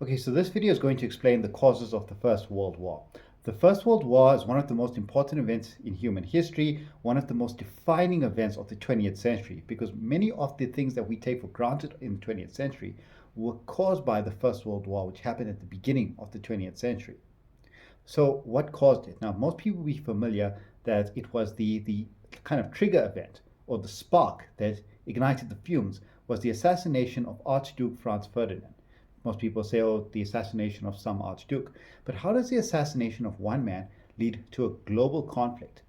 Okay, so this video is going to explain the causes of the First World War. The First World War is one of the most important events in human history, one of the most defining events of the 20th century, because many of the things that we take for granted in the 20th century were caused by the First World War, which happened at the beginning of the 20th century. So what caused it? Now, most people will be familiar that it was the kind of trigger event or the spark that ignited the fumes was the assassination of Archduke Franz Ferdinand. Most people say, oh, the assassination of some archduke. But how does the assassination of one man lead to a global conflict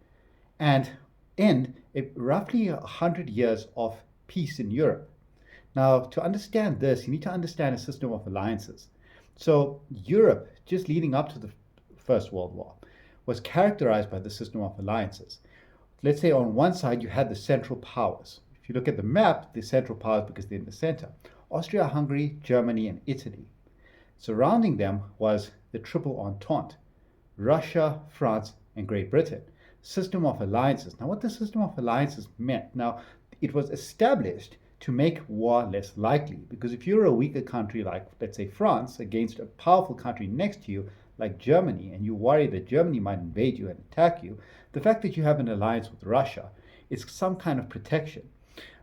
and end roughly 100 years of peace in Europe? Now, to understand this, you need to understand a system of alliances. So Europe, just leading up to the First World War, was characterized by the system of alliances. Let's say on one side you had the Central Powers. If you look at the map, the Central Powers, because they're in the center, Austria-Hungary, Germany, and Italy. Surrounding them was the Triple Entente, Russia, France, and Great Britain. System of alliances. Now, what the system of alliances meant, now, it was established to make war less likely, because if you're a weaker country like, let's say, France, against a powerful country next to you, like Germany, and you worry that Germany might invade you and attack you, the fact that you have an alliance with Russia is some kind of protection.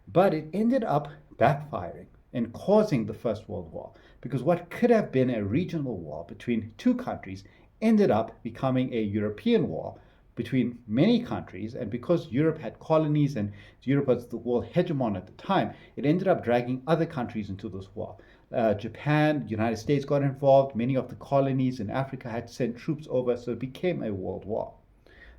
But it ended up backfiring and causing the First World War, because what could have been a regional war between two countries ended up becoming a European war between many countries, and because Europe had colonies and Europe was the world hegemon at the time, it ended up dragging other countries into this war. Japan, the United States got involved, many of the colonies in Africa had to send troops over, so it became a world war.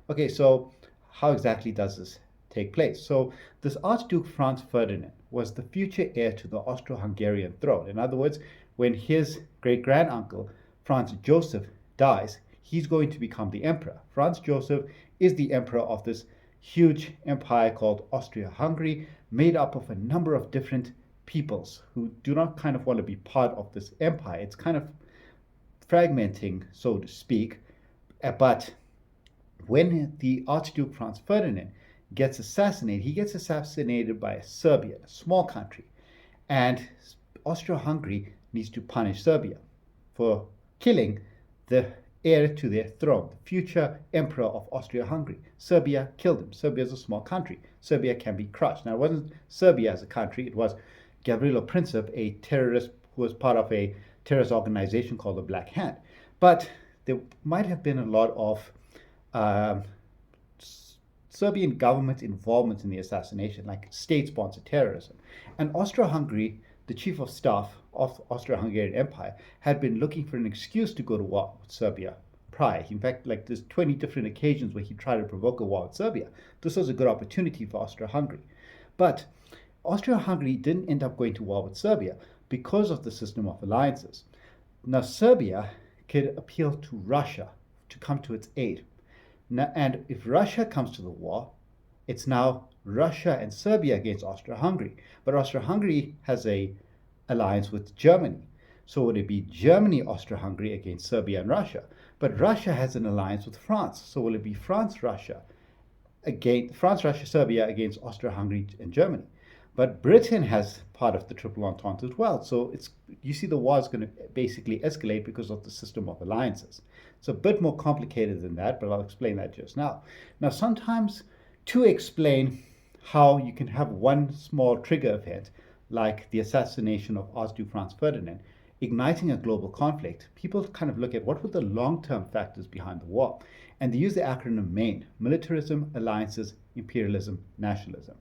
Okay, so how exactly does this take place? So this Archduke Franz Ferdinand was the future heir to the Austro-Hungarian throne. In other words, when his great-granduncle, Franz Joseph, dies, he's going to become the emperor. Franz Joseph is the emperor of this huge empire called Austria-Hungary, made up of a number of different peoples who do not kind of want to be part of this empire. It's kind of fragmenting, so to speak. But when the Archduke Franz Ferdinand gets assassinated, he gets assassinated by Serbia, a small country. And Austria-Hungary needs to punish Serbia for killing the heir to their throne, the future emperor of Austria-Hungary. Serbia killed him. Serbia is a small country. Serbia can be crushed. Now, it wasn't Serbia as a country. It was Gavrilo Princip, a terrorist who was part of a terrorist organization called the Black Hand. But there might have been a lot of Serbian government involvement in the assassination, like state-sponsored terrorism. And Austria-Hungary, the chief of staff of Austro-Hungarian Empire, had been looking for an excuse to go to war with Serbia prior. In fact, like there's 20 different occasions where he tried to provoke a war with Serbia. This was a good opportunity for Austria-Hungary. But Austria-Hungary didn't end up going to war with Serbia because of the system of alliances. Now, Serbia could appeal to Russia to come to its aid. Now, and if Russia comes to the war, it's now Russia and Serbia against Austria-Hungary. But Austria-Hungary has an alliance with Germany. So would it be Germany, Austria-Hungary against Serbia and Russia? But Russia has an alliance with France. So will it be France, Russia, Serbia against Austria-Hungary and Germany? But Britain has part of the Triple Entente as well. So you see the war is going to basically escalate because of the system of alliances. It's a bit more complicated than that, but I'll explain that just now. Now, sometimes to explain how you can have one small trigger event, like the assassination of Archduke Franz Ferdinand, igniting a global conflict, people kind of look at what were the long-term factors behind the war. And they use the acronym MAIN: militarism, alliances, imperialism, nationalism.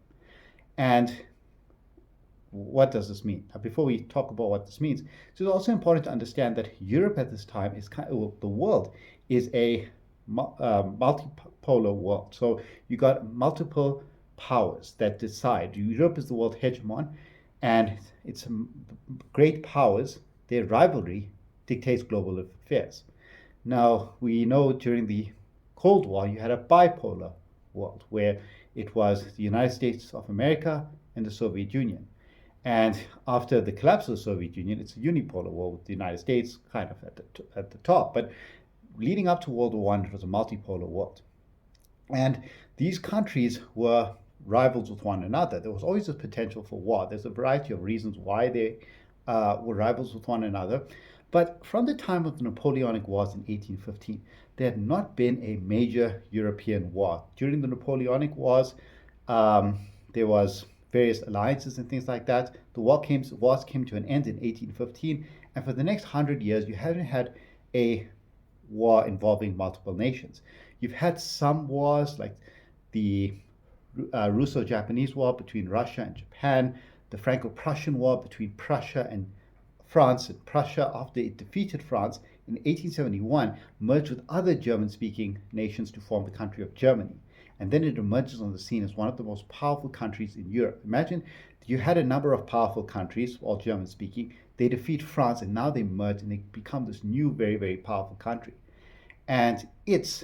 And what does this mean? Now, before we talk about what this means, it's also important to understand that Europe at this time is the world is a multipolar world. So you got multiple powers that decide. Europe is the world hegemon, and it's great powers. Their rivalry dictates global affairs. Now, we know during the Cold War, you had a bipolar world where it was the United States of America and the Soviet Union. And after the collapse of the Soviet Union, it's a unipolar war with the United States kind of at the top. But leading up to World War I, it was a multipolar world. And these countries were rivals with one another. There was always a potential for war. There's a variety of reasons why they were rivals with one another. But from the time of the Napoleonic Wars in 1815, there had not been a major European war. During the Napoleonic Wars, there was various alliances and things like that. The wars came to an end in 1815, and for the next 100 years, you haven't had a war involving multiple nations. You've had some wars like the Russo-Japanese War between Russia and Japan, the Franco-Prussian War between Prussia and France, and Prussia, after it defeated France in 1871, merged with other German-speaking nations to form the country of Germany. And then it emerges on the scene as one of the most powerful countries in Europe. Imagine you had a number of powerful countries, all German-speaking. They defeat France, and now they merge, and they become this new, very, very powerful country. And it's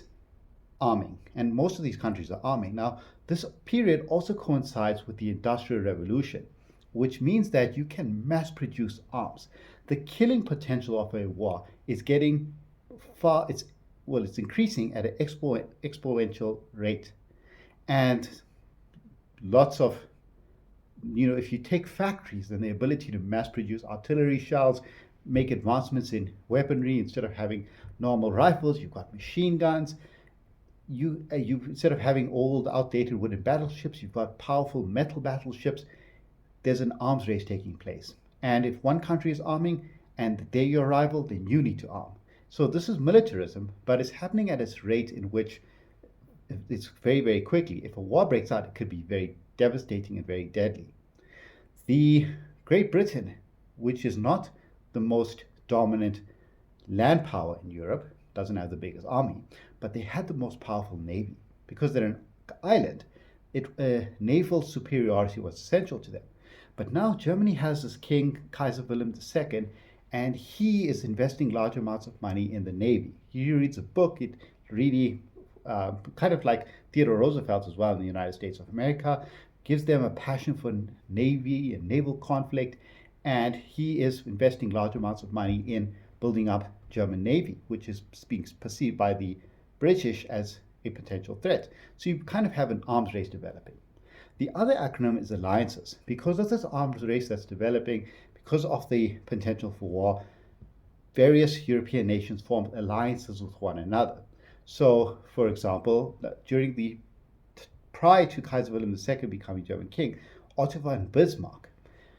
arming, and most of these countries are arming. Now, this period also coincides with the Industrial Revolution, which means that you can mass produce arms. The killing potential of a war is getting it's increasing at an exponential rate. And lots of, if you take factories and the ability to mass produce artillery shells, make advancements in weaponry, instead of having normal rifles, you've got machine guns. You instead of having old, outdated wooden battleships, you've got powerful metal battleships. There's an arms race taking place. And if one country is arming and they're your rival, then you need to arm. So this is militarism, but it's happening at a rate in which it's very, very quickly. If a war breaks out, it could be very devastating and very deadly. The Great Britain, which is not the most dominant land power in Europe, doesn't have the biggest army, but they had the most powerful navy. Because they're an island, naval superiority was essential to them. But now Germany has this king, Kaiser Wilhelm II, and he is investing large amounts of money in the navy. He reads a book, it really, kind of like Theodore Roosevelt as well in the United States of America, gives them a passion for navy and naval conflict, and he is investing large amounts of money in building up German navy, which is being perceived by the British as a potential threat. So you kind of have an arms race developing. The other acronym is alliances. Because of this arms race that's developing, because of the potential for war, various European nations formed alliances with one another. So, for example, prior to Kaiser Wilhelm II becoming German king, Otto von Bismarck,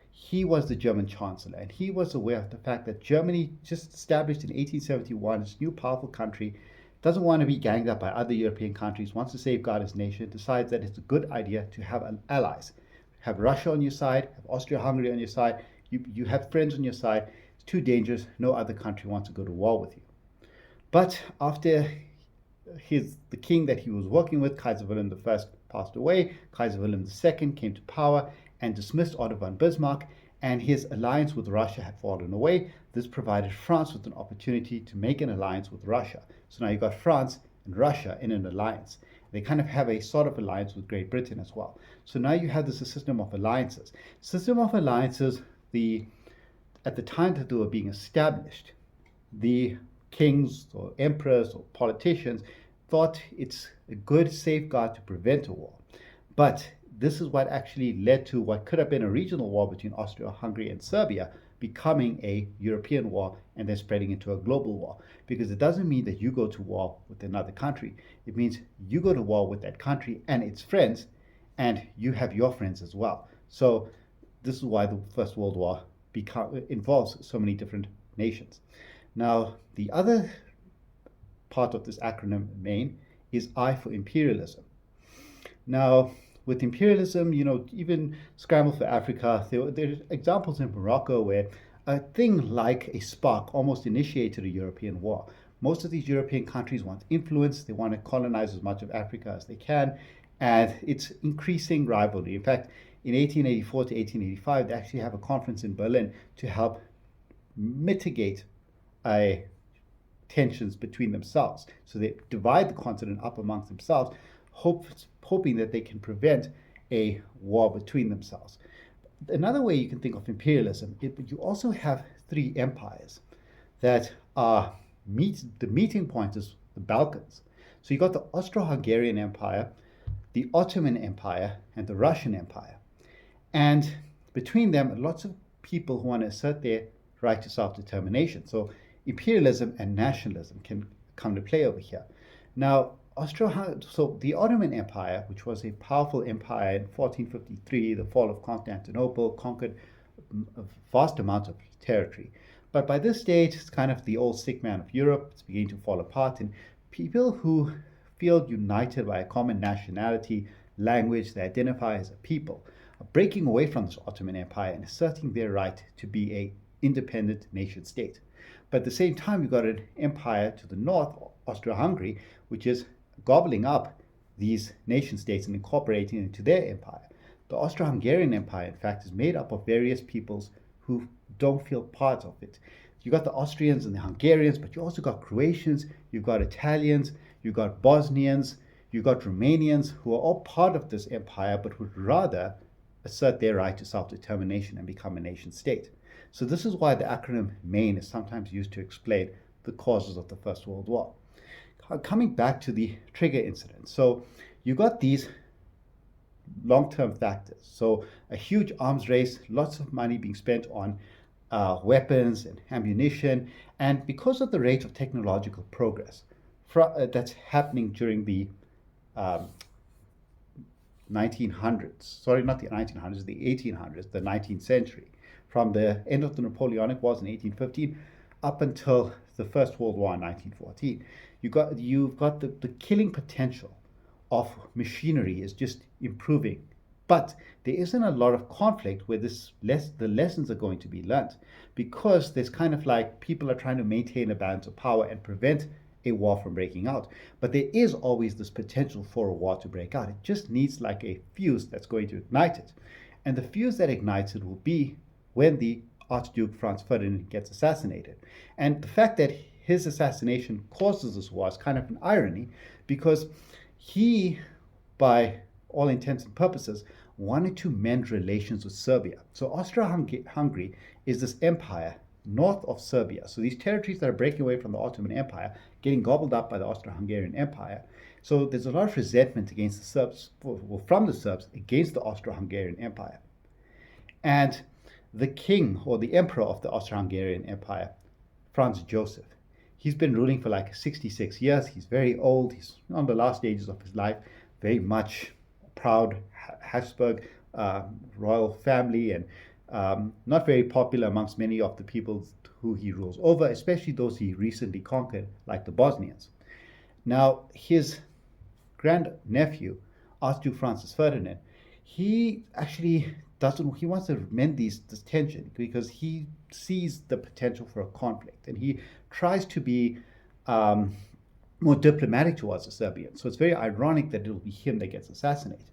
he was the German chancellor, and he was aware of the fact that Germany, just established in 1871, this new powerful country, doesn't want to be ganged up by other European countries, wants to safeguard its nation, decides that it's a good idea to have allies. Have Russia on your side, have Austria-Hungary on your side, you have friends on your side. It's too dangerous, no other country wants to go to war with you. But after the king that he was working with, Kaiser Wilhelm I, passed away, Kaiser Wilhelm II came to power and dismissed Otto von Bismarck, and his alliance with Russia had fallen away. This provided France with an opportunity to make an alliance with Russia. So now you've got France and Russia in an alliance. They kind of have a sort of alliance with Great Britain as well. So now you have this system of alliances. At the time that they were being established, the kings or emperors or politicians thought it's a good safeguard to prevent a war. But this is what actually led to what could have been a regional war between Austria-Hungary and Serbia becoming a European war and then spreading into a global war. Because it doesn't mean that you go to war with another country. It means you go to war with that country and its friends, and you have your friends as well. So this is why the First World War involves so many different nations. Now, the other part of this acronym main is I for imperialism. Now, with imperialism, even Scramble for Africa, there are examples in Morocco where a thing like a spark almost initiated a European war. Most of these European countries want influence, they want to colonize as much of Africa as they can, and it's increasing rivalry. In fact, in 1884 to 1885, they actually have a conference in Berlin to help mitigate tensions between themselves. So they divide the continent up amongst themselves, hoping that they can prevent a war between themselves. Another way you can think of imperialism, you also have three empires that are the meeting point is the Balkans. So you got the Austro-Hungarian Empire, the Ottoman Empire, and the Russian Empire. And between them, lots of people who want to assert their right to self-determination. So imperialism and nationalism can come to play over here. Now, so the Ottoman Empire, which was a powerful empire in 1453, the fall of Constantinople, conquered a vast amount of territory. But by this stage, it's kind of the old sick man of Europe. It's beginning to fall apart, and people who feel united by a common nationality, language, they identify as a people, are breaking away from this Ottoman Empire and asserting their right to be a independent nation state. But at the same time, you've got an empire to the north, Austria-Hungary, which is gobbling up these nation states and incorporating into their empire. The Austro-Hungarian Empire, in fact, is made up of various peoples who don't feel part of it. You got the Austrians and the Hungarians, but you also got Croatians, you've got Italians, you've got Bosnians, you've got Romanians, who are all part of this empire, but would rather assert their right to self-determination and become a nation state. So this is why the acronym MAIN is sometimes used to explain the causes of the First World War. Coming back to the trigger incident. So you got these long-term factors. So a huge arms race, lots of money being spent on weapons and ammunition, and because of the rate of technological progress that's happening during the 1900s, sorry, not the 1900s, the 1800s, the 19th century, from the end of the Napoleonic Wars in 1815 up until the First World War in 1914. You've got the killing potential of machinery is just improving. But there isn't a lot of conflict where the lessons are going to be learnt, because there's kind of like people are trying to maintain a balance of power and prevent a war from breaking out. But there is always this potential for a war to break out. It just needs like a fuse that's going to ignite it. And the fuse that ignites it will be when the Archduke Frans Ferdinand gets assassinated. And the fact that his assassination causes this war is kind of an irony, because he, by all intents and purposes, wanted to mend relations with Serbia. So Austria-Hungary is this empire north of Serbia. So these territories that are breaking away from the Ottoman Empire, getting gobbled up by the Austro-Hungarian Empire. So there's a lot of resentment against the Serbs, well, from the Serbs against the Austro-Hungarian Empire. And the king, or the emperor of the Austro-Hungarian Empire, Franz Joseph, he's been ruling for like 66 years. He's very old. He's on the last stages of his life, very much proud Habsburg royal family, and not very popular amongst many of the people who he rules over, especially those he recently conquered, like the Bosnians. Now, his grandnephew, Archduke Francis Ferdinand, he actually he wants to mend this tension, because he sees the potential for a conflict, and he tries to be more diplomatic towards the Serbians. So it's very ironic that it'll be him that gets assassinated.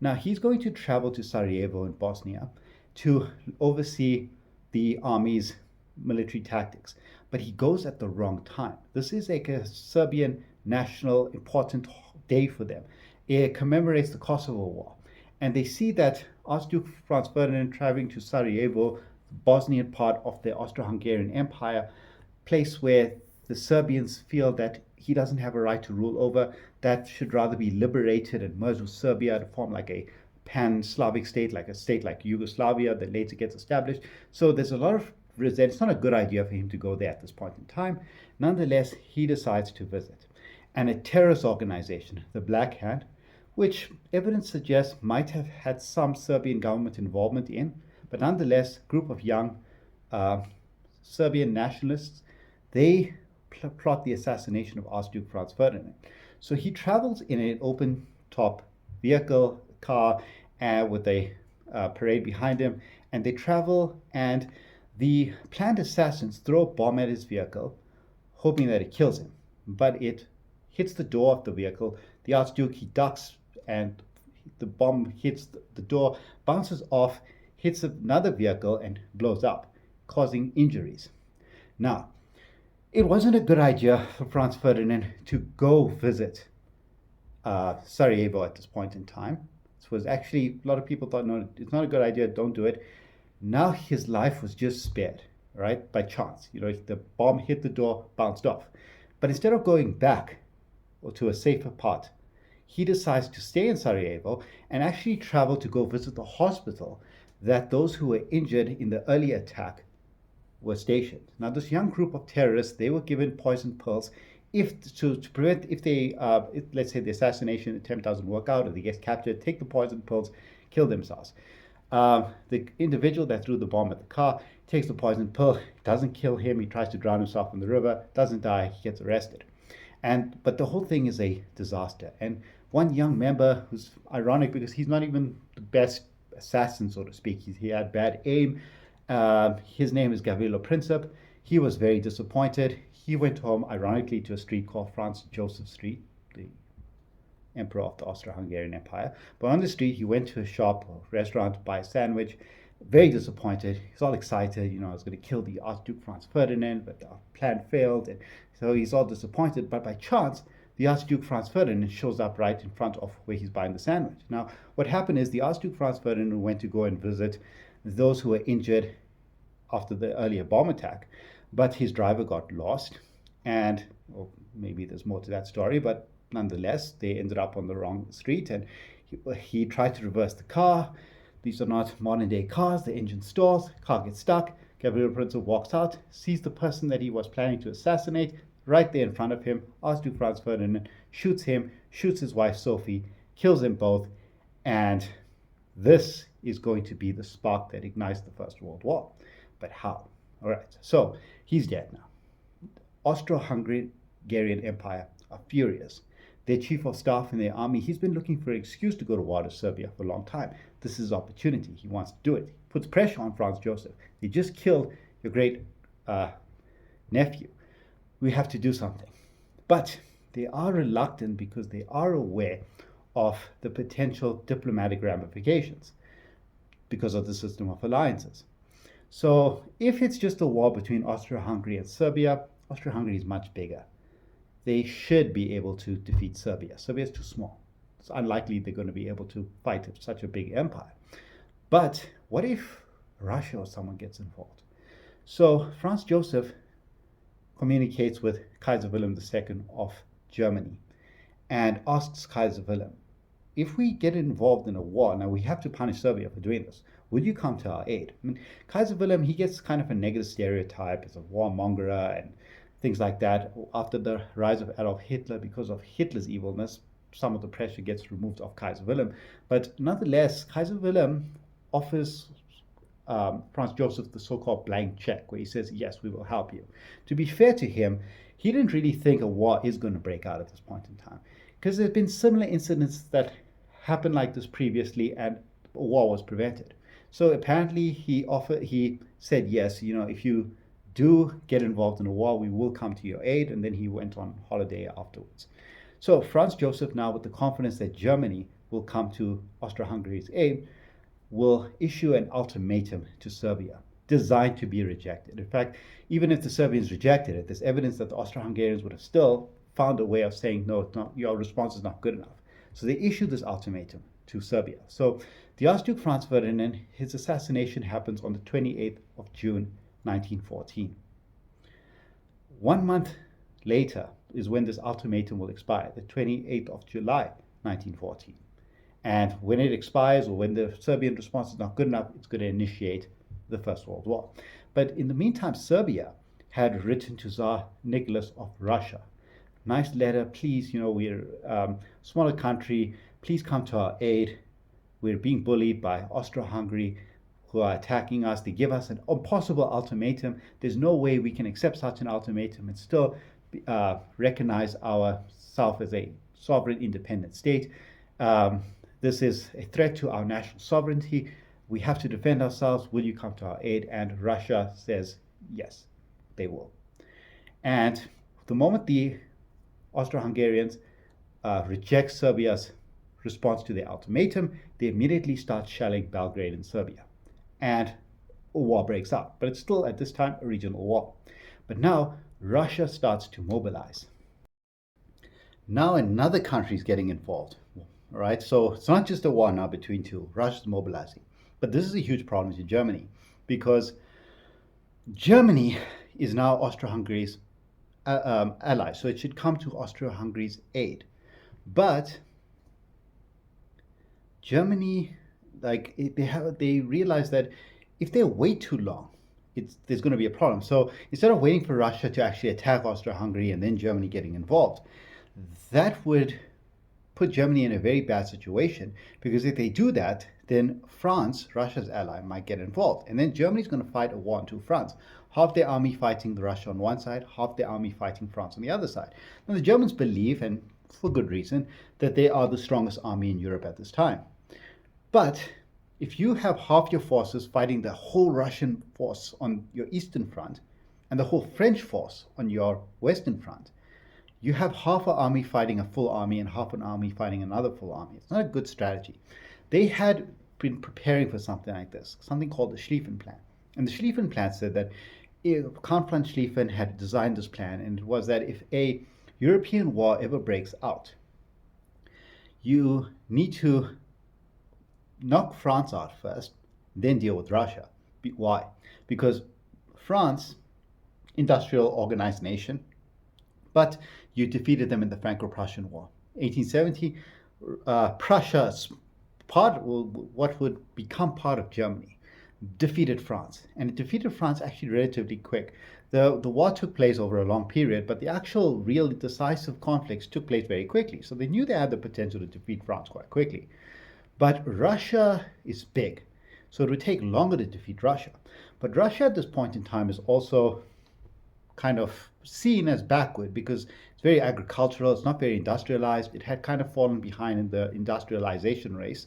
Now, he's going to travel to Sarajevo in Bosnia to oversee the army's military tactics, but he goes at the wrong time. This is like a Serbian national important day for them. It commemorates the Kosovo War, and they see that Archduke Franz Ferdinand traveling to Sarajevo, the Bosnian part of the Austro-Hungarian Empire, place where the Serbians feel that he doesn't have a right to rule over, that should rather be liberated and merged with Serbia to form like a pan-Slavic state, like a state like Yugoslavia that later gets established. So there's a lot of resentment. It's not a good idea for him to go there at this point in time. Nonetheless, he decides to visit. And a terrorist organization, the Black Hand, which evidence suggests might have had some Serbian government involvement in, but nonetheless, a group of young Serbian nationalists, they plot the assassination of Archduke Franz Ferdinand. So he travels in an open-top vehicle, car, with a parade behind him, and they travel, and the planned assassins throw a bomb at his vehicle, hoping that it kills him. But it hits the door of the vehicle. The Archduke, he ducks, and the bomb hits the door, bounces off, hits another vehicle, and blows up, causing injuries. Now, it wasn't a good idea for Franz Ferdinand to go visit Sarajevo at this point in time. This was actually, a lot of people thought, no, it's not a good idea, don't do it. Now his life was just spared, right, by chance. You know, the bomb hit the door, bounced off. But instead of going back or to a safer part, he decides to stay in Sarajevo and actually travel to go visit the hospital that those who were injured in the early attack were stationed. Now, this young group of terrorists, they were given poison pills if to prevent if they let's say the assassination attempt doesn't work out or they get captured, take the poison pills, kill themselves. The individual that threw the bomb at the car takes the poison pill, doesn't kill him, he tries to drown himself in the river, doesn't die, he gets arrested. But the whole thing is a disaster. And one young member, who's ironic because he's not even the best assassin, so to speak, he had bad aim. His name is Gavrilo Princip. He was very disappointed. He went home, ironically, to a street called Franz Joseph Street, the emperor of the Austro-Hungarian Empire. But on the street, he went to a shop or restaurant to buy a sandwich. Very disappointed. He's all excited. I was going to kill the Archduke Frans Ferdinand, but the plan failed. And so he's all disappointed. But by chance, the Archduke Franz Ferdinand shows up right in front of where he's buying the sandwich. Now, what happened is the Archduke Franz Ferdinand went to go and visit those who were injured after the earlier bomb attack, but his driver got lost. And maybe there's more to that story, but nonetheless, they ended up on the wrong street, and he tried to reverse the car. These are not modern day cars, the engine stalls, car gets stuck. Gavrilo Princip walks out, sees the person that he was planning to assassinate right there in front of him. Archduke Franz Ferdinand shoots him, shoots his wife Sophie, kills them both, and this is going to be the spark that ignites the First World War. But how? All right, so he's dead now. Austro-Hungarian Empire are furious. Their chief of staff in their army, he's been looking for an excuse to go to war to Serbia for a long time. This is his opportunity. He wants to do it. He puts pressure on Franz Joseph. They just killed your great nephew. We have to do something. But they are reluctant because they are aware of the potential diplomatic ramifications because of the system of alliances. So if it's just a war between Austria-Hungary and Serbia, Austria-Hungary is much bigger. They should be able to defeat Serbia. Serbia is too small. It's unlikely they're going to be able to fight such a big empire. But what if Russia or someone gets involved? So Franz Joseph communicates with Kaiser Wilhelm II of Germany and asks Kaiser Wilhelm, if we get involved in a war, now we have to punish Serbia for doing this, would you come to our aid? I mean, Kaiser Wilhelm, he gets kind of a negative stereotype as a warmonger and things like that. After the rise of Adolf Hitler, because of Hitler's evilness, some of the pressure gets removed off Kaiser Wilhelm. But nonetheless, Kaiser Wilhelm offers Franz Joseph the so-called blank check, where he says, yes, we will help you. To be fair to him, he didn't really think a war is going to break out at this point in time, because there have been similar incidents that happened like this previously, and a war was prevented. So apparently he said, yes, if you do get involved in a war, we will come to your aid, and then he went on holiday afterwards. So Franz Joseph, now with the confidence that Germany will come to Austro-Hungary's aid, will issue an ultimatum to Serbia designed to be rejected. In fact, even if the Serbians rejected it, there's evidence that the Austro-Hungarians would have still found a way of saying, no, your response is not good enough. So they issued this ultimatum to Serbia. So the Archduke Franz Ferdinand, his assassination happens on the 28th of June, 1914. 1 month later is when this ultimatum will expire, the 28th of July, 1914. And when it expires, or when the Serbian response is not good enough, it's going to initiate the First World War. But in the meantime, Serbia had written to Tsar Nicholas of Russia, nice letter, please, we're a smaller country, please come to our aid. We're being bullied by Austro-Hungary, who are attacking us. They give us an impossible ultimatum. There's no way we can accept such an ultimatum and still recognize ourselves as a sovereign, independent state. This is a threat to our national sovereignty. We have to defend ourselves. Will you come to our aid? And Russia says, yes, they will. And the moment the Austro-Hungarians reject Serbia's response to their ultimatum, they immediately start shelling Belgrade in Serbia. And a war breaks out. But it's still, at this time, a regional war. But now, Russia starts to mobilize. Now another country is getting involved. All right, so it's not just a war now between two. Russia's mobilizing. But this is a huge problem to Germany, because Germany is now Austro-Hungary's ally, so it should come to Austro-Hungary's aid. But Germany, they realize that if they wait too long, there's going to be a problem. So instead of waiting for Russia to actually attack Austria-Hungary and then Germany getting involved, that would put Germany in a very bad situation, because if they do that, then France, Russia's ally, might get involved. And then Germany's going to fight a war on two fronts. Half their army fighting Russia on one side, half their army fighting France on the other side. Now the Germans believe, and for good reason, that they are the strongest army in Europe at this time. But if you have half your forces fighting the whole Russian force on your eastern front and the whole French force on your western front, you have half an army fighting a full army and half an army fighting another full army. It's not a good strategy. They had been preparing for something like this, something called the Schlieffen Plan. And the Schlieffen Plan said that Count von Schlieffen had designed this plan, and it was that if a European war ever breaks out, you need to knock France out first, then deal with Russia. Why? Because France, industrial organized nation, but you defeated them in the Franco-Prussian War. 1870, Prussia's part, what would become part of Germany, defeated France. And it defeated France actually relatively quick. The war took place over a long period, but the actual real decisive conflicts took place very quickly. So they knew they had the potential to defeat France quite quickly. But Russia is big, so it would take longer to defeat Russia. But Russia at this point in time is also kind of seen as backward because it's very agricultural, it's not very industrialized, it had kind of fallen behind in the industrialization race.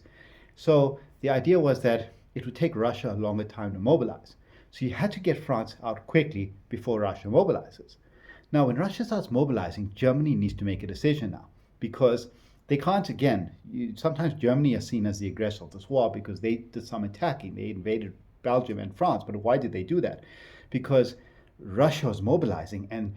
So the idea was that it would take Russia a longer time to mobilize. So you had to get France out quickly before Russia mobilizes. Now, when Russia starts mobilizing, Germany needs to make a decision now, because they can't, again, sometimes Germany is seen as the aggressor of this war because they did some attacking. They invaded Belgium and France. But why did they do that? Because Russia was mobilizing, and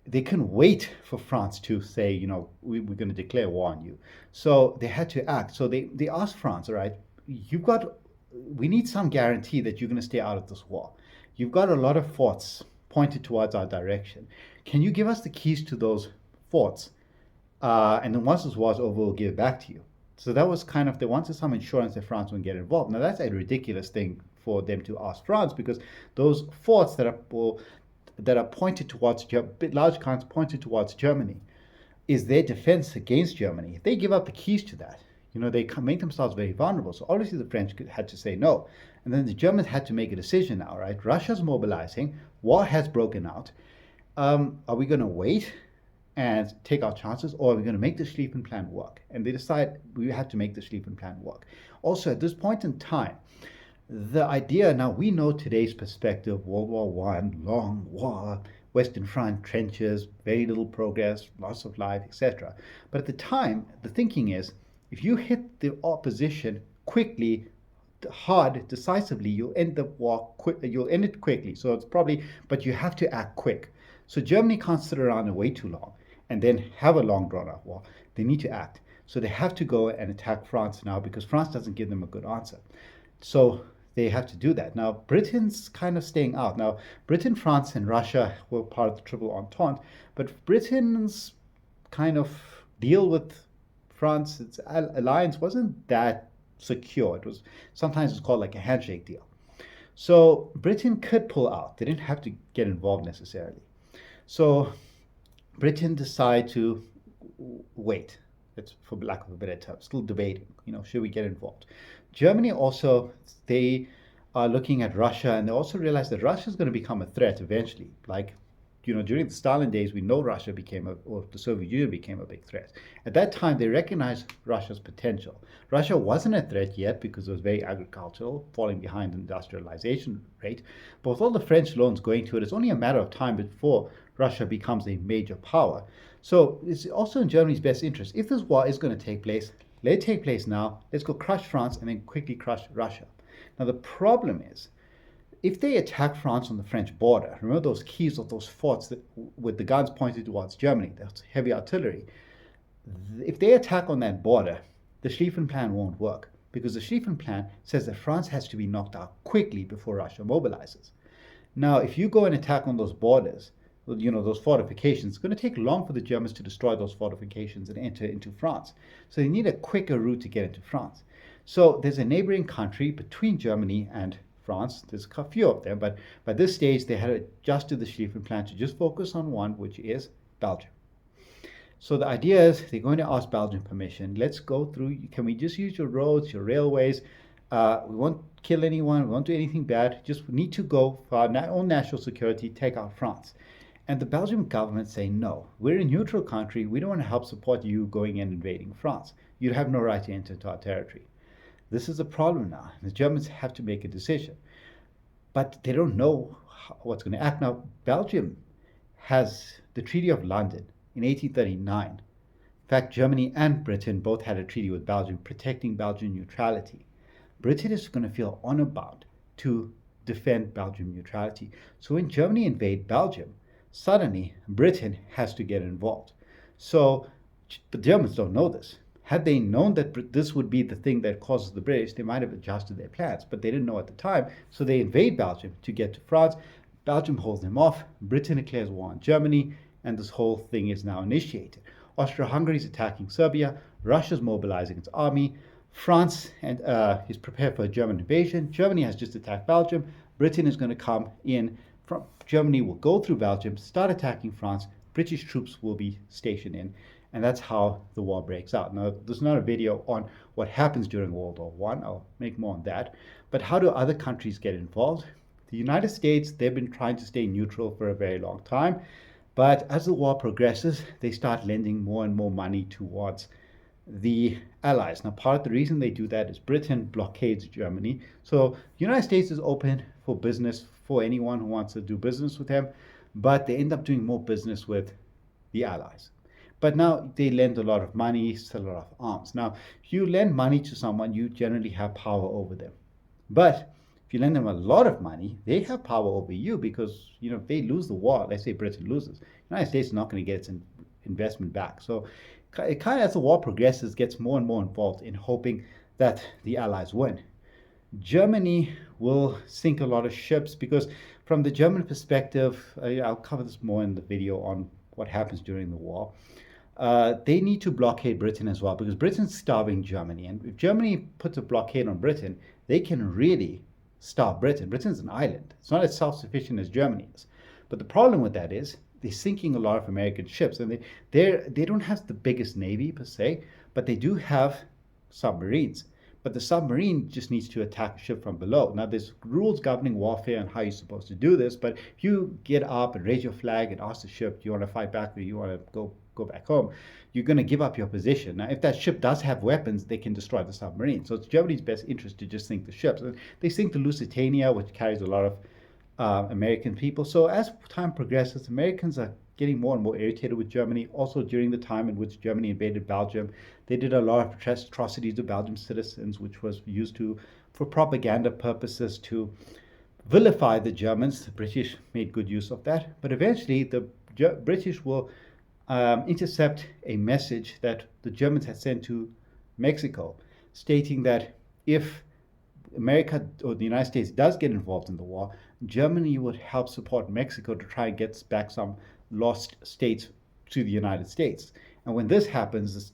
they couldn't wait for France to say, you know, we're going to declare war on you. So they had to act. So they asked France, all right, we need some guarantee that you're going to stay out of this war. You've got a lot of forts pointed towards our direction. Can you give us the keys to those forts? And then once this war's over, we'll give it back to you. So that was kind of, they wanted some insurance that France wouldn't get involved. Now that's a ridiculous thing for them to ask France, because those forts that are pointed towards, large guns pointed towards Germany, is their defense against Germany. If they give up the keys to that, you know, they make themselves very vulnerable. So obviously the French had to say no. And then the Germans had to make a decision now, right? Russia's mobilizing, war has broken out. Are we going to wait and take our chances, or are we going to make the Schlieffen Plan work? And they decide we have to make the Schlieffen Plan work. Also, at this point in time, the idea, now we know today's perspective, World War I, long war, Western Front, trenches, very little progress, loss of life, etc. But at the time, the thinking is, if you hit the opposition quickly, hard, decisively, you'll end the war you'll end it quickly. So it's probably, but you have to act quick. So Germany can't sit around and wait too long and then have a long drawn-out war. They need to act. So they have to go and attack France now, because France doesn't give them a good answer. So they have to do that. Now, Britain's kind of staying out. Now, Britain, France, and Russia were part of the Triple Entente, but Britain's kind of deal with France, its alliance, wasn't that secure. It was, sometimes it's called like a handshake deal. So Britain could pull out. They didn't have to get involved necessarily. So Britain decided to wait. It's, for lack of a better term, still debating, you know, should we get involved? Germany also, they are looking at Russia, and they also realize that Russia is going to become a threat eventually. Like, you know, during the Stalin days, we know Russia became or the Soviet Union became a big threat. At that time, they recognized Russia's potential. Russia wasn't a threat yet because it was very agricultural, falling behind the industrialization rate. But with all the French loans going to it, it's only a matter of time before Russia becomes a major power. So it's also in Germany's best interest. If this war is going to take place, let it take place now. Let's go crush France and then quickly crush Russia. Now the problem is, if they attack France on the French border, remember those keys of those forts that, with the guns pointed towards Germany, that's heavy artillery. If they attack on that border, the Schlieffen Plan won't work, because the Schlieffen Plan says that France has to be knocked out quickly before Russia mobilizes. Now, if you go and attack on those borders, you know, those fortifications, it's going to take long for the Germans to destroy those fortifications and enter into France. So they need a quicker route to get into France. So there's a neighboring country between Germany and France. There's a few of them, but by this stage, they had adjusted the Schlieffen plan to just focus on one, which is Belgium. So the idea is they're going to ask Belgium permission. Let's go through. Can we just use your roads, your railways? We won't kill anyone. We won't do anything bad. Just need to go for our own national security, take out France. And the Belgian government say, no, we're a neutral country. We don't want to help support you going and invading France. You have no right to enter into our territory. This is a problem now. The Germans have to make a decision. But they don't know what's going to act. Now, Belgium has the Treaty of London in 1839. In fact, Germany and Britain both had a treaty with Belgium protecting Belgian neutrality. Britain is going to feel honor bound to defend Belgian neutrality. So when Germany invade Belgium, suddenly Britain has to get involved. So the Germans don't know this. Had they known that this would be the thing that causes the British, they might have adjusted their plans, but they didn't know at the time. So they invade Belgium to get to France. Belgium holds them off. Britain declares war on Germany, and this whole thing is now initiated. Austria-Hungary is attacking Serbia. Russia's mobilizing its army. France is prepared for a German invasion. Germany has just attacked Belgium. Britain is going to come in. Germany will go through Belgium, start attacking France. British troops will be stationed in. And that's how the war breaks out. Now, there's not a video on what happens during World War I. I'll make more on that. But how do other countries get involved? The United States, they've been trying to stay neutral for a very long time. But as the war progresses, they start lending more and more money towards the Allies. Now, part of the reason they do that is Britain blockades Germany. So the United States is open for business for anyone who wants to do business with them, but they end up doing more business with the Allies. But now they lend a lot of money, sell a lot of arms. Now, if you lend money to someone, you generally have power over them. But if you lend them a lot of money, they have power over you because, if they lose the war, let's say Britain loses, the United States is not going to get its investment back. So it kind of, as the war progresses, gets more and more involved in hoping that the Allies win. Germany will sink a lot of ships because from the German perspective, I'll cover this more in the video on what happens during the war. They need to blockade Britain as well because Britain's starving Germany. And if Germany puts a blockade on Britain, they can really starve Britain. Britain's an island. It's not as self-sufficient as Germany is. But the problem with that is they're sinking a lot of American ships. And they don't have the biggest navy per se, but they do have submarines. But the submarine just needs to attack a ship from below. Now, there's rules governing warfare and how you're supposed to do this. But if you get up and raise your flag and ask the ship, do you want to fight back or you want to go back home, you're going to give up your position. Now, if that ship does have weapons, they can destroy the submarine. So it's Germany's best interest to just sink the ships. And they sink the Lusitania, which carries a lot of American people. So as time progresses, Americans are getting more and more irritated with Germany. Also, during the time in which Germany invaded Belgium, they did a lot of atrocities to Belgian citizens, which was used for propaganda purposes to vilify the Germans. The British made good use of that. But eventually, the British will intercept a message that the Germans had sent to Mexico, stating that if America or the United States does get involved in the war, Germany would help support Mexico to try and get back some lost states to the United States. And when this happens,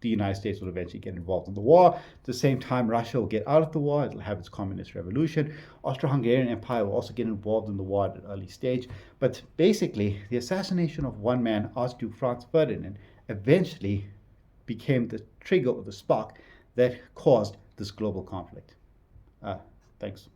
the United States will eventually get involved in the war. At the same time, Russia will get out of the war. It'll have its communist revolution. Austro-Hungarian Empire will also get involved in the war at an early stage. But basically, the assassination of one man, Duke Frans Ferdinand, eventually became the trigger or the spark that caused this global conflict. Thanks.